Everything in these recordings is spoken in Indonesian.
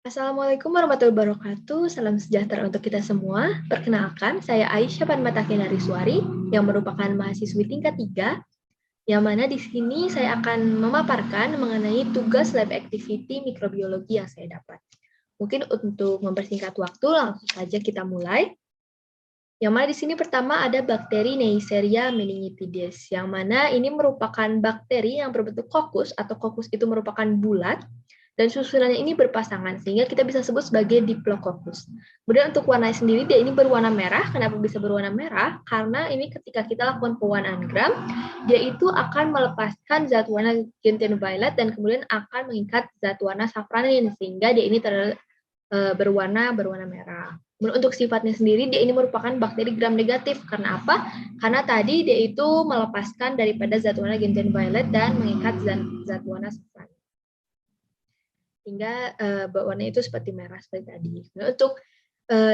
Assalamualaikum warahmatullahi wabarakatuh. Salam sejahtera untuk kita semua. Perkenalkan, saya Aisyah Panmatakenariswari yang merupakan mahasiswi tingkat 3, yang mana di sini saya akan memaparkan mengenai tugas lab activity mikrobiologi yang saya dapat. Mungkin untuk mempersingkat waktu, langsung saja kita mulai. Yang mana di sini pertama ada bakteri Neisseria meningitidis, yang mana ini merupakan bakteri yang berbentuk kokus, atau kokus itu merupakan bulat, dan susunannya ini berpasangan, sehingga kita bisa sebut sebagai diplococcus. Kemudian untuk warnanya sendiri, dia ini berwarna merah. Kenapa bisa berwarna merah? Karena ini ketika kita lakukan pewarnaan gram, dia itu akan melepaskan zat warna gentian violet dan kemudian akan mengikat zat warna safranin, sehingga dia ini berwarna merah. Untuk sifatnya sendiri, dia ini merupakan bakteri gram negatif. Karena apa? Karena tadi dia itu melepaskan daripada zat warna gentian violet dan mengikat zat warna safranin. Sehingga warnanya itu seperti merah seperti tadi. Nah, untuk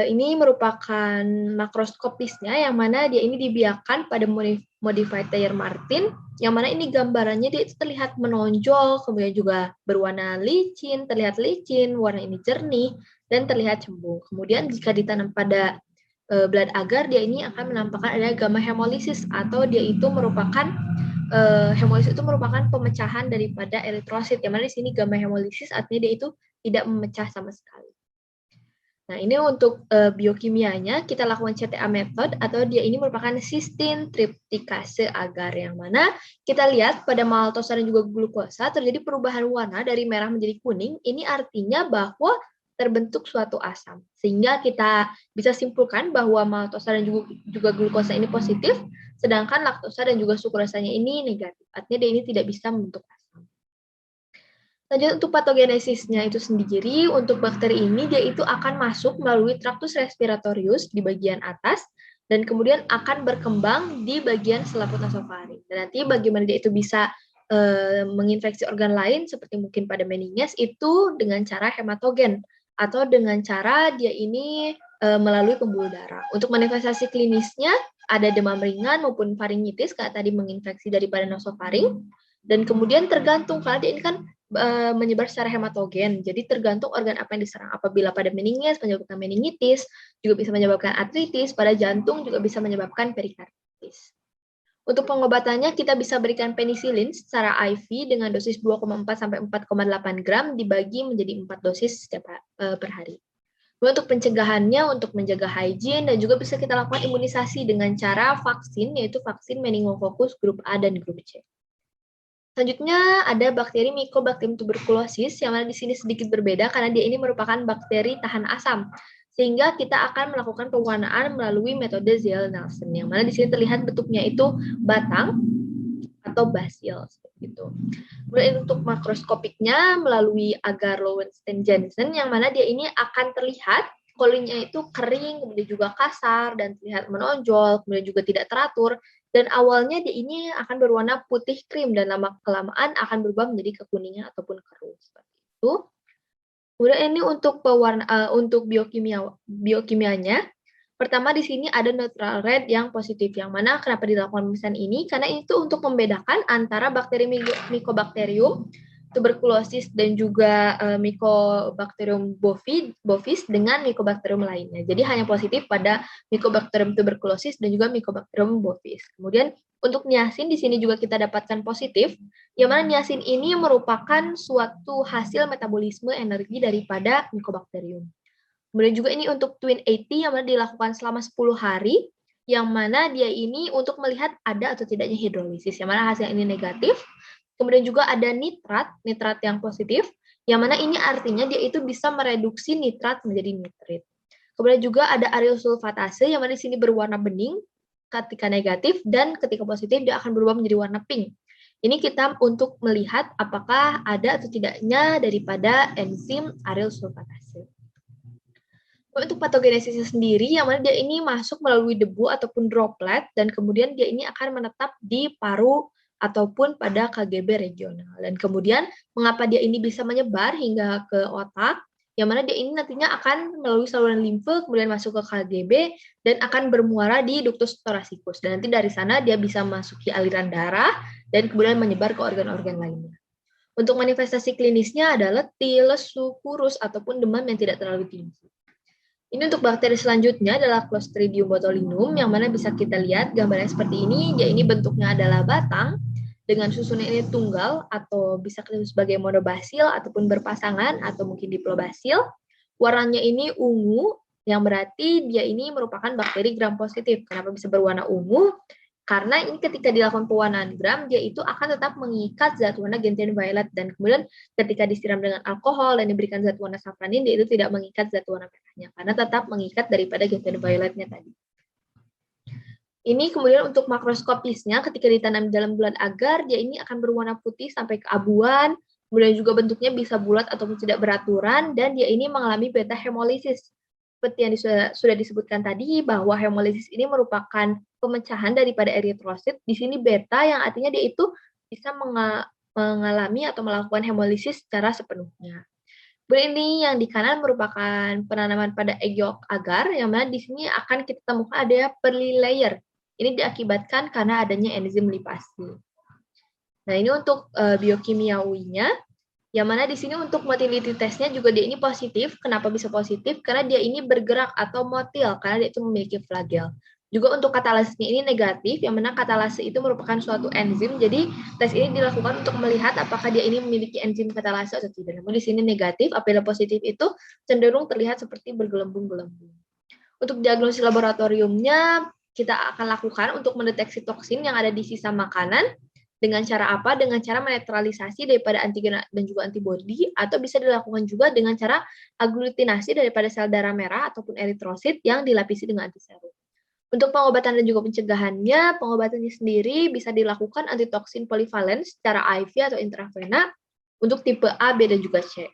ini merupakan makroskopisnya, yang mana dia ini dibiarkan pada modified Thayer Martin, yang mana ini gambarannya dia itu terlihat menonjol, kemudian juga berwarna licin, terlihat licin, warna ini jernih, dan terlihat cembung. Kemudian jika ditanam pada blood agar, dia ini akan menampakkan ada gamma hemolisis, atau dia itu merupakan hemolisis itu merupakan pemecahan daripada eritrosit, yang mana di sini gamma hemolisis artinya dia itu tidak memecah sama sekali. Nah, ini untuk biokimianya, kita lakukan CTA method, atau dia ini merupakan sistin triptikase agar, yang mana kita lihat pada maltosa dan juga glukosa terjadi perubahan warna dari merah menjadi kuning. Ini artinya bahwa terbentuk suatu asam, sehingga kita bisa simpulkan bahwa maltosa dan juga glukosa ini positif, sedangkan laktosa dan juga sukrosanya ini negatif. Artinya dia ini tidak bisa membentuk asam. Lanjut untuk patogenesisnya itu sendiri, untuk bakteri ini dia itu akan masuk melalui traktus respiratorius di bagian atas, dan kemudian akan berkembang di bagian selaput nasofaring. Dan nanti bagaimana dia itu bisa menginfeksi organ lain, seperti mungkin pada meninges, itu dengan cara hematogen, atau dengan cara dia ini melalui pembuluh darah. Untuk manifestasi klinisnya, ada demam ringan maupun faringitis, kayak tadi menginfeksi daripada nasofaring, dan kemudian tergantung, karena dia ini kan menyebar secara hematogen. Jadi tergantung organ apa yang diserang. Apabila pada meninges menyebabkan meningitis, juga bisa menyebabkan artritis, pada jantung juga bisa menyebabkan perikarditis. Untuk pengobatannya kita bisa berikan penisilin secara IV dengan dosis 2,4 sampai 4,8 gram dibagi menjadi 4 dosis setiap per hari. Untuk pencegahannya, untuk menjaga hygiene, dan juga bisa kita lakukan imunisasi dengan cara vaksin, yaitu vaksin meningococcus grup A dan grup C. Selanjutnya ada bakteri Mycobacterium tuberculosis, yang mana di sini sedikit berbeda karena dia ini merupakan bakteri tahan asam. Sehingga kita akan melakukan pewarnaan melalui metode Ziehl-Neelsen, yang mana di sini terlihat bentuknya itu batang atau basil seperti itu. Kemudian untuk makroskopiknya melalui agar Lowenstein-Jansen, yang mana dia ini akan terlihat koloninya itu kering, kemudian juga kasar dan terlihat menonjol, kemudian juga tidak teratur. Dan awalnya dia ini akan berwarna putih krim dan lama-kelamaan akan berubah menjadi kekuningan ataupun keruh seperti itu. Kemudian ini untuk untuk biokimianya. Pertama di sini ada neutral red yang positif, yang mana kenapa dilakukan pemeriksaan ini? Karena itu untuk membedakan antara bakteri Mycobacterium tuberculosis dan juga Mycobacterium bovis dengan Mycobacterium lainnya. Jadi hanya positif pada Mycobacterium tuberculosis dan juga Mycobacterium bovis. Kemudian untuk niacin di sini juga kita dapatkan positif, yang mana niacin ini merupakan suatu hasil metabolisme energi daripada Mycobacterium. Kemudian juga ini untuk Twin 80 yang mana dilakukan selama 10 hari, yang mana dia ini untuk melihat ada atau tidaknya hidrolisis, yang mana hasil ini negatif. Kemudian juga ada nitrat yang positif, yang mana ini artinya dia itu bisa mereduksi nitrat menjadi nitrit. Kemudian juga ada aryl sulfatase, yang mana di sini berwarna bening ketika negatif, dan ketika positif dia akan berubah menjadi warna pink. Ini kita untuk melihat apakah ada atau tidaknya daripada enzim aryl sulfatase. Untuk patogenesisnya sendiri, yang mana dia ini masuk melalui debu ataupun droplet, dan kemudian dia ini akan menetap di paru ataupun pada KGB regional. Dan kemudian mengapa dia ini bisa menyebar hingga ke otak, yang mana dia ini nantinya akan melalui saluran limfe, kemudian masuk ke KGB, dan akan bermuara di ductus thoracicus. Dan nanti dari sana dia bisa masuki aliran darah, dan kemudian menyebar ke organ-organ lainnya. Untuk manifestasi klinisnya adalah letih, lesu, kurus, ataupun demam yang tidak terlalu tinggi. Ini untuk bakteri selanjutnya adalah Clostridium botulinum, yang mana bisa kita lihat gambarnya seperti ini. Dia ini bentuknya adalah batang, dengan susunan ini tunggal, atau bisa kita sebagai monobasil, ataupun berpasangan, atau mungkin diplobasil. Warnanya ini ungu, yang berarti dia ini merupakan bakteri gram positif. Kenapa bisa berwarna ungu? Karena ini ketika dilakukan pewarnaan gram, dia itu akan tetap mengikat zat warna gentian violet, dan kemudian ketika disiram dengan alkohol dan diberikan zat warna safranin, dia itu tidak mengikat zat warna merahnya, karena tetap mengikat daripada gentian violetnya tadi. Ini kemudian untuk makroskopisnya, ketika ditanam dalam bulan agar, dia ini akan berwarna putih sampai keabuan, kemudian juga bentuknya bisa bulat ataupun tidak beraturan, dan dia ini mengalami beta hemolisis. Seperti yang sudah disebutkan tadi, bahwa hemolisis ini merupakan pemecahan daripada eritrosit. Di sini beta yang artinya dia itu bisa mengalami atau melakukan hemolisis secara sepenuhnya. Kemudian ini yang di kanan merupakan penanaman pada egg yolk agar, yang mana di sini akan kita temukan ada pearly layer. Ini diakibatkan karena adanya enzim lipase. Nah, ini untuk biokimiawinya. Yang mana di sini untuk motility testnya juga dia ini positif. Kenapa bisa positif? Karena dia ini bergerak atau motil, karena dia itu memiliki flagel. Juga untuk katalasisnya ini negatif, yang mana katalase itu merupakan suatu enzim. Jadi tes ini dilakukan untuk melihat apakah dia ini memiliki enzim katalase atau tidak. Namun di sini negatif, apabila positif itu cenderung terlihat seperti bergelembung-gelembung. Untuk diagnosis laboratoriumnya, kita akan lakukan untuk mendeteksi toksin yang ada di sisa makanan. Dengan cara apa? Dengan cara menetralisasi daripada antigen dan juga antibodi, atau bisa dilakukan juga dengan cara aglutinasi daripada sel darah merah ataupun eritrosit yang dilapisi dengan antiserum. Untuk pengobatan dan juga pencegahannya, pengobatannya sendiri bisa dilakukan antitoksin polivalen secara IV atau intravena untuk tipe A, B, dan juga C.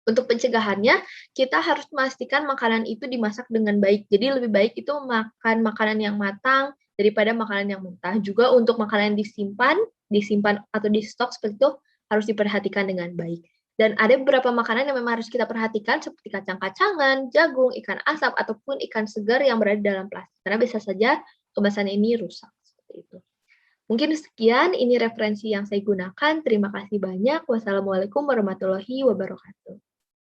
Untuk pencegahannya, kita harus memastikan makanan itu dimasak dengan baik. Jadi lebih baik itu makan makanan yang matang daripada makanan yang mentah. Juga untuk makanan yang disimpan atau di stok seperti itu harus diperhatikan dengan baik. Dan ada beberapa makanan yang memang harus kita perhatikan seperti kacang-kacangan, jagung, ikan asap, ataupun ikan segar yang berada dalam plastik. Karena bisa saja kemasan ini rusak. Seperti itu. Mungkin sekian, ini referensi yang saya gunakan. Terima kasih banyak. Wassalamualaikum warahmatullahi wabarakatuh.